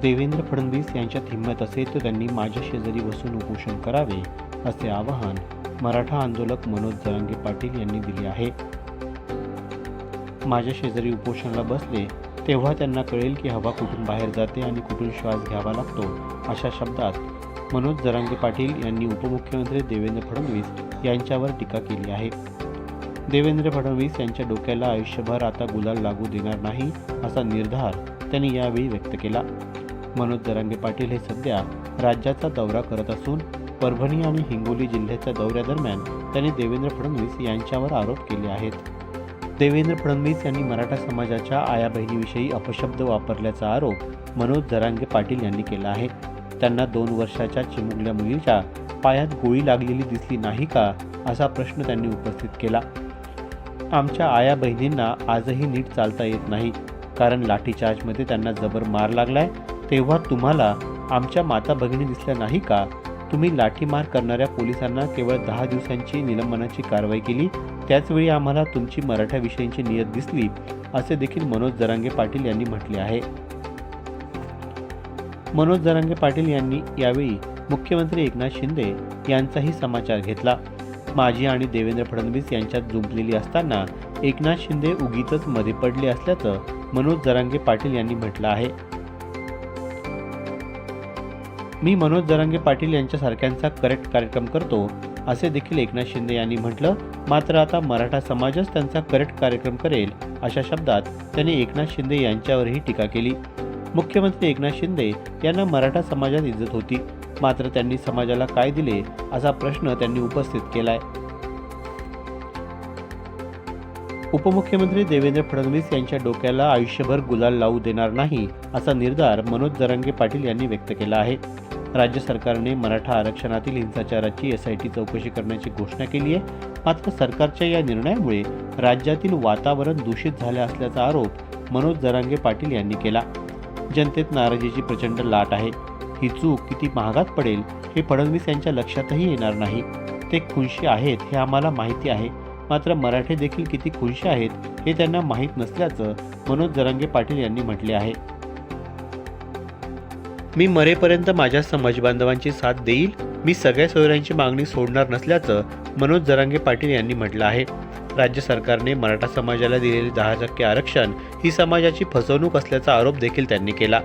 देवेंद्र फडणवीस यांच्यात हिंमत असेल तर त्यांनी माझ्या शेजारी बसून उपोषण करावे, असे आवाहन मराठा आंदोलक मनोज जरांगे पाटील यांनी दिले आहे. माझ्या शेजारी उपोषणाला बसले तेव्हा त्यांना कळेल की हवा कुठून बाहेर जाते आणि कुठून श्वास घ्यावा लागतो, अशा शब्दात मनोज जरांगे पाटील यांनी उपमुख्यमंत्री देवेंद्र फडणवीस यांच्यावर टीका केली आहे. देवेंद्र फडणवीस यांच्या डोक्याला आयुष्यभर आता गुलाल लागू देणार नाही, असा निर्धार त्यांनी यावेळी व्यक्त केला. मनोज जरांगे पाटील हे सध्या राज्याचा दौरा करत असून परभणी आणि हिंगोली जिल्ह्याच्या दौऱ्यादरम्यान त्यांनी देवेंद्र फडणवीस यांच्यावर आरोप केले आहेत. देवेंद्र फडणवीस यांनी मराठा समाजाच्या आया बहिणीविषयी अपशब्द वापरल्याचा आरोप मनोज जरांगे पाटील यांनी केला आहे. त्यांना 2 वर्षाच्या चिमुकल्या मुलीच्या पायात गोळी लागलेली दिसली नाही का, असा प्रश्न त्यांनी उपस्थित केला. आमच्या आया बहिणींना आजही नीट चालता येत नाही, कारण लाठीचार्जमध्ये त्यांना जबर मार लागलाय. तेव्हा तुम्हाला आमच्या माता भगिनी दिसल्या नाही का? तुम्ही लाठीमार करणाऱ्या पोलिसांना केवळ 10 दिवसांची निलंबनाची कारवाई केली, त्याचवेळी आम्हाला तुमची मराठ्याविषयीची नियत दिसली, असे देखील मनोज जरांगे पाटील यांनी म्हटले आहे. मनोज जरांगे पाटील यांनी यावेळी मुख्यमंत्री एकनाथ शिंदे यांचाही समाचार घेतला. माझी आणि देवेंद्र फडणवीस यांच्यात जुंपलेली असताना एकनाथ शिंदे उगीचच मध्ये पडले असल्याचं मनोज जरांगे पाटील यांनी म्हटलं आहे. मी मनोज जरांगे पाटील यांच्यासारख्यांचा करेक्ट कार्यक्रम करतो, असे देखील एकनाथ शिंदे यांनी म्हटलं. मात्र आता मराठा समाजच त्यांचा करेक्ट कार्यक्रम करेल, अशा शब्दात त्यांनी एकनाथ शिंदे यांच्यावरही टीका केली. मुख्यमंत्री एकनाथ शिंदे यांना मराठा समाजात इज्जत होती, मात्र त्यांनी समाजाला काय दिले, असा प्रश्न त्यांनी उपस्थित केलाय. उपमुख्यमंत्री देवेंद्र फडणवीस यांच्या डोक्याला आयुष्यभर गुलाल लावू देणार नाही, असा निर्धार मनोज जरांगे पाटील यांनी व्यक्त केला आहे. राज्य सरकारने मराठा आरक्षणातील हिंसाचाराची SIT चौकशी करण्याची घोषणा केली आहे. मात्र सरकारच्या या निर्णयामुळे राज्यातील वातावरण दूषित झाले असल्याचा आरोप मनोज जरांगे पाटील यांनी केला. जनतेत नाराजीची प्रचंड लाट आहे. ही चूक किती महागात पडेल हे फडणवीस यांच्या लक्षातही येणार नाही. ते खुनशी आहेत हे आम्हाला माहिती आहे, मात्र मराठे देखील किती खुनशी आहेत हे त्यांना माहीत नसल्याचं मनोज जरांगे पाटील यांनी म्हटले आहे. मी मरेपर्यंत माझ्या समाजबांधवांची साथ देईल. मी सगळ्या सोयऱ्यांची मागणी सोडणार नसल्याचं मनोज जरांगे पाटील यांनी म्हटलं आहे. राज्य सरकारने मराठा समाजाला दिलेले 10% आरक्षण ही समाजाची फसवणूक असल्याचा आरोप देखील त्यांनी केला.